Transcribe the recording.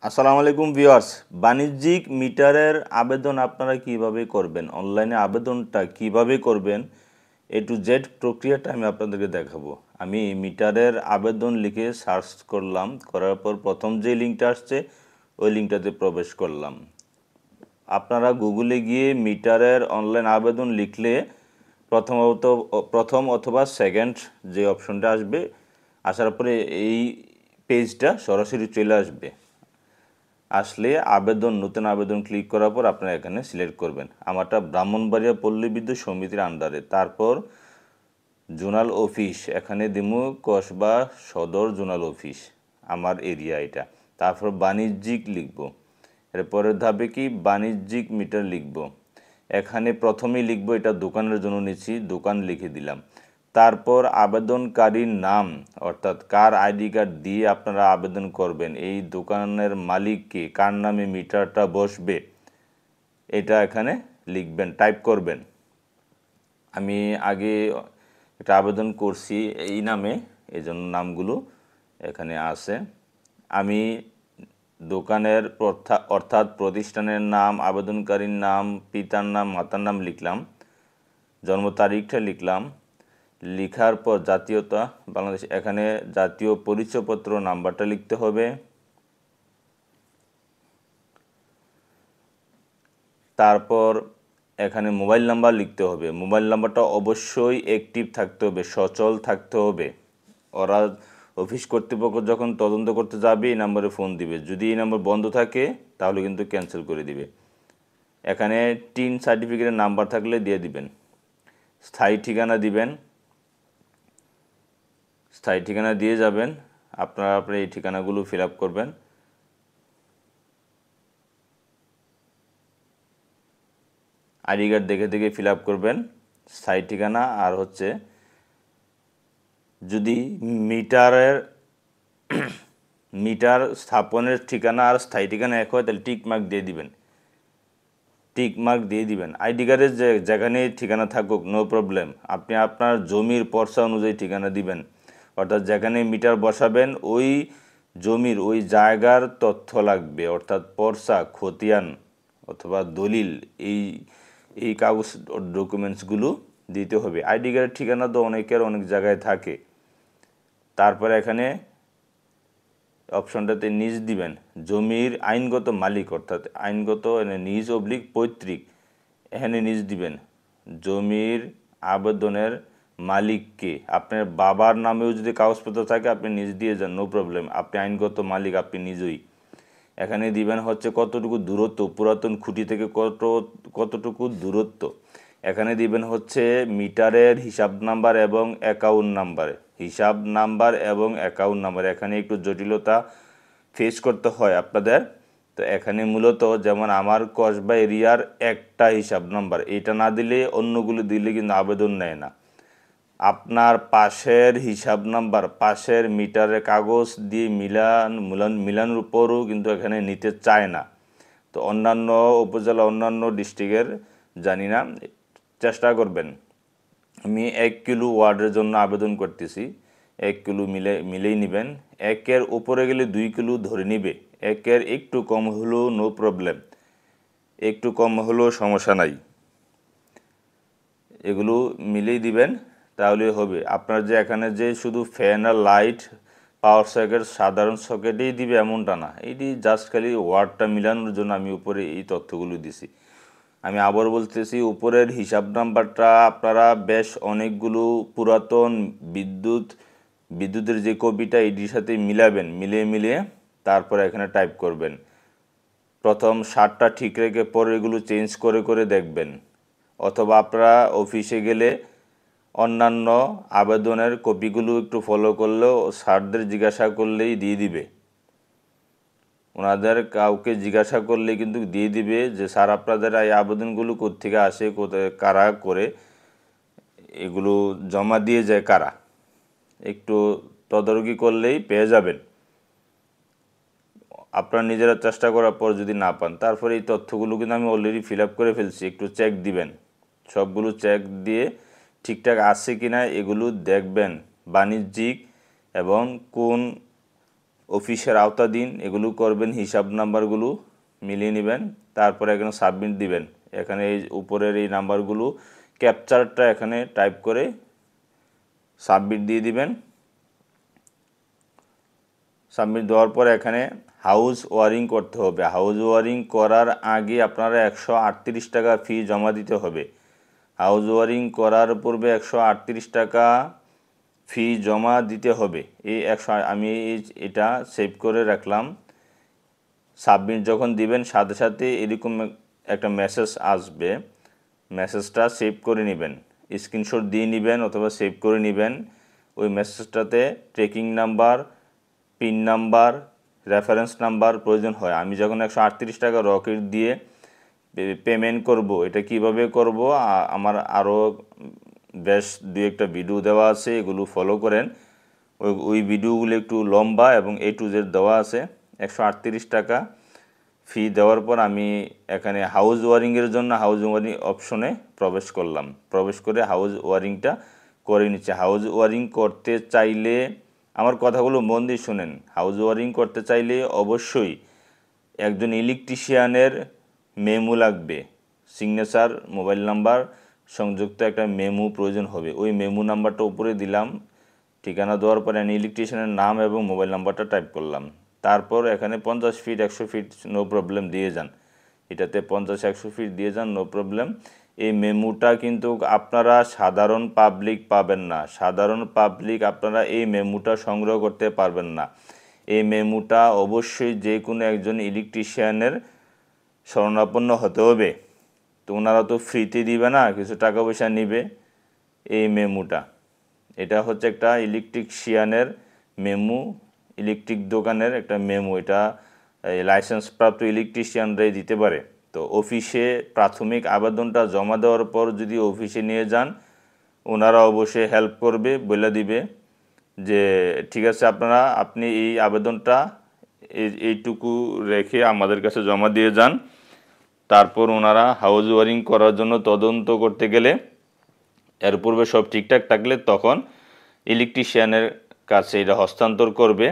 আসসালামু আলাইকুম ভিউয়ার্স। বাণিজ্যিক মিটারের আবেদন আপনারা কিভাবে করবেন, অনলাইনে আবেদনটা কিভাবে করবেন, A to Z প্রক্রিয়াটা আমি আপনাদেরকে দেখাবো। আমি মিটারের আবেদন লিখে সার্চ করলাম, করার পর প্রথম যে লিঙ্কটা আসছে ওই লিঙ্কটাতে প্রবেশ করলাম। আপনারা গুগলে গিয়ে মিটারের অনলাইন আবেদন লিখলে প্রথম অথবা সেকেন্ড যে অপশনটা আসবে, আসার পরে এই পেজটা সরাসরি চলে আসবে। আসলে নতুন আবেদন ক্লিক করার পর আপনারা এখানে সিলেক্ট করবেন। আমারটা ব্রাহ্মণবাড়িয়া পল্লী বিদ্যুৎ সমিতির আন্ডারে। তারপর জোনাল অফিস এখানে দিমু কসবা সদর জোনাল অফিস, আমার এরিয়া এটা। তারপর বাণিজ্যিক লিখব। এরপরের ধাপে কি বাণিজ্যিক মিটার লিখব। এখানে প্রথমেই লিখব এটা দোকানের জন্য নিচ্ছি, দোকান লিখে দিলাম। তারপর আবেদনকারীর নাম অর্থাৎ কার আইডি কার্ড দিয়ে আপনারা আবেদন করবেন, এই দোকানের মালিককে, কার নামে মিটারটা বসবে, এটা এখানে লিখবেন, টাইপ করবেন। আমি আগে একটা আবেদন করছি এই নামে, এই জন্য নামগুলো এখানে আছে। আমি দোকানের অর্থাৎ প্রতিষ্ঠানের নাম, আবেদনকারীর নাম, পিতার নাম, মাতার নাম লিখলাম, জন্ম তারিখটা লিখলাম। লিখার পর জাতীয়তা বাংলাদেশ, এখানে জাতীয় পরিচয়পত্র নাম্বারটা লিখতে হবে। তারপর এখানে মোবাইল নাম্বার লিখতে হবে। মোবাইল নাম্বারটা অবশ্যই অ্যাক্টিভ থাকতে হবে, সচল থাকতে হবে। ওরা অফিস কর্তৃপক্ষ যখন তদন্ত করতে যাবে এই নাম্বারে ফোন দিবে, যদি এই নাম্বার বন্ধ থাকে তাহলে কিন্তু ক্যান্সেল করে দিবে। এখানে টিন সার্টিফিকেটের নাম্বার থাকলে দিয়ে দিবেন। স্থায়ী ঠিকানা দিবেন, স্থায়ী ঠিকানা দিয়ে যাবেন। আপনারা এই ঠিকানাগুলো ফিল আপ করবেন। আইডি কার্ড দেখে দেখে ফিল আপ করবেন স্থায়ী ঠিকানা। আর হচ্ছে যদি মিটার স্থাপনের ঠিকানা আর স্থায়ী ঠিকানা এক হয় তাহলে টিক মার্ক দিয়ে দিবেন, টিক মার্ক দিয়ে দিবেন। আইডি কার্ডের যেখানে ঠিকানা থাকুক নো প্রবলেম, আপনি আপনার জমির পর্চা অনুযায়ী ঠিকানা দিবেন। অর্থাৎ যেখানে মিটার বসাবেন ওই জমির ওই জায়গার তথ্য লাগবে, অর্থাৎ পর্চা, খতিয়ান অথবা দলিল, এই কাগজ ডকুমেন্টসগুলো দিতে হবে। আইডি কার্ডের ঠিকানা তো অনেকের অনেক জায়গায় থাকে। তারপরে এখানে অপশনটাতে নিজ দিবেন, জমির আইনগত মালিক অর্থাৎ আইনগত নিজ অবলিক পৈতৃক, এখানে নিজ দিবেন। জমির আবেদনের মালিককে, আপনার বাবার নামেও যদি কাগজপত্র থাকে আপনি নিজ দিয়ে যান, নো প্রবলেম, আপনি আইনগত মালিক, আপনি নিজেই। এখানে দিবেন হচ্ছে কতটুকু দূরত্ব, পুরাতন খুঁটি থেকে কতটুকু দূরত্ব। এখানে দিবেন হচ্ছে মিটারের হিসাব নাম্বার এবং অ্যাকাউন্ট নাম্বার, হিসাব নাম্বার এবং অ্যাকাউন্ট নাম্বার। এখানে একটু জটিলতা ফেস করতে হয় আপনাদের। তো এখানে মূলত যেমন আমার কসবা এরিয়ার একটা হিসাব নাম্বার, এটা না দিলে অন্যগুলো দিলে কিন্তু আবেদন নেয় না। আপনার পাশের হিসাব নাম্বার, পাশের মিটারের কাগজ দিয়ে মিলানোর উপরও কিন্তু এখানে নিতে চায় না। তো অন্যান্য উপজেলা, অন্যান্য ডিস্ট্রিক্টের জানি না, চেষ্টা করবেন। আমি 1 কিলো ওয়ার্ডের জন্য আবেদন করতেছি, 1 কিলো মিলেই নেবেন। 1-এর উপরে গেলে 2 কিলো ধরে নিবে, 1-এর একটু কম হলেও নো প্রবলেম, একটু কম হলেও সমস্যা নাই। এগুলো মিলেই দিবেন, তাহলে হবে। আপনার যে এখানে যে শুধু ফ্যান আর লাইট, পাওয়ার সকেট, সাধারণ সকেটেই দিবে এমনটা না, এটি জাস্ট খালি ওয়ার্ডটা মিলানোর জন্য আমি উপরে এই তথ্যগুলো দিছি। আমি আবার বলতেছি, উপরের হিসাব নাম্বারটা আপনারা বেশ অনেকগুলো পুরাতন বিদ্যুতের যে কপিটা এটির সাথে মিলাবেন, মিলিয়ে তারপরে এখানে টাইপ করবেন। প্রথম 7টা ঠিক রেখে পরে এগুলো চেঞ্জ করে দেখবেন। অথবা আপনারা অফিসে গেলে অন্যান্য আবেদনের কপিগুলো একটু ফলো করলেও স্যারদের জিজ্ঞাসা করলেই দিয়ে দিবে। ওনাদের কাউকে জিজ্ঞাসা করলে কিন্তু দিয়ে দিবে যে স্যার আপনাদের এই আবেদনগুলো কোত্থেকে আসে, কোথায় কারা করে, এগুলো জমা দিয়ে যায় কারা, একটু তদারকি করলেই পেয়ে যাবেন। আপনারা নিজেরা চেষ্টা করার পর যদি না পান, তারপরে এই তথ্যগুলো কিন্তু আমি অলরেডি ফিল আপ করে ফেলছি, একটু চেক দিবেন। সবগুলো চেক দিয়ে ঠিকঠাক আছে কি না এগুলো দেখবেন। বাণিজ্যিক এবং কোন অফিসের আওতাধীন এগুলো করবেন, হিসাব নাম্বারগুলো মিলিয়ে নেবেন, তারপরে এখানে সাবমিট দিবেন। এখানে এই উপরের এই নাম্বারগুলো ক্যাপচারটা এখানে টাইপ করে সাবমিট দিয়ে দিবেন। সাবমিট দেওয়ার পর এখানে হাউস ওয়ারিং করতে হবে। হাউস ওয়ারিং করার আগে আপনারা 138 টাকা ফি জমা দিতে হবে। হাউস ওয়ারিং করার পূর্বে 138 টাকা ফি জমা দিতে হবে। এই আমি এটা সেভ করে রাখলাম। সাবমিট যখন দিবেন সাথে সাথে এরকম একটা মেসেজ আসবে, মেসেজটা সেভ করে নেবেন, স্ক্রিনশট দিয়ে নেবেন অথবা সেভ করে নেবেন। ওই মেসেজটাতে tracking number, pin number, reference number প্রয়োজন হয়। আমি যখন 138 টাকা রকেট দিয়ে পেমেন্ট করব, এটা কিভাবে করব আমার আরও বেশ দু একটা ভিডিও দেওয়া আছে, এগুলো ফলো করেন। ওই ভিডিওগুলো একটু লম্বা এবং A to Z দেওয়া আছে। 138 টাকা ফি দেওয়ার পর আমি এখানে হাউস ওয়ারিংয়ের জন্য হাউস ওয়ারিং অপশনে প্রবেশ করলাম। প্রবেশ করে হাউস ওয়ারিংটা করে নিচ্ছে। হাউস ওয়ারিং করতে চাইলে আমার কথাগুলো মন দিয়ে শুনেন। হাউস ওয়ারিং করতে চাইলে অবশ্যই একজন ইলেকট্রিশিয়ানের মেমো লাগবে, সিগনেচার, মোবাইল নাম্বার সংযুক্ত একটা মেমো প্রয়োজন হবে। ওই মেমো নাম্বারটা উপরে দিলাম। ঠিকানা দেওয়ার পরে আমি ইলেকট্রিশিয়ানের নাম এবং মোবাইল নাম্বারটা টাইপ করলাম। তারপর এখানে 50 ফিট 100 ফিট নো প্রবলেম দিয়ে যান। এটাতে 50-100 ফিট দিয়ে যান, নো প্রবলেম। এই মেমোটা কিন্তু আপনারা সাধারণ পাবলিক পাবেন না। সাধারণ পাবলিক আপনারা এই মেমোটা সংগ্রহ করতে পারবেন না। এই মেমোটা অবশ্যই যে কোনো একজন ইলেকট্রিশিয়ানের শরণাপন্ন হতে হবে। তো ওনারা তো ফ্রিতে দিবে না, কিছু টাকা পয়সা নিবে। এই মেমোটা, এটা হচ্ছে একটা ইলেকট্রিশিয়ানের মেমো, ইলেকট্রিক দোকানের একটা মেমো। এটা লাইসেন্সপ্রাপ্ত ইলেকট্রিশিয়ানরাই দিতে পারে। তো অফিসে প্রাথমিক আবেদনটা জমা দেওয়ার পর যদি অফিসে নিয়ে যান, ওনারা অবশ্যই হেল্প করবে, বলে দিবে যে ঠিক আছে আপনি এই আবেদনটা এইটুকু রেখে আমাদের কাছে জমা দিয়ে যান। তারপর ওনারা হাউস ওয়ারিং করার জন্য তদন্ত করতে গেলে, এর পূর্বে সব ঠিকঠাক থাকলে তখন ইলেকট্রিশিয়ানের কাছে এটা হস্তান্তর করবে।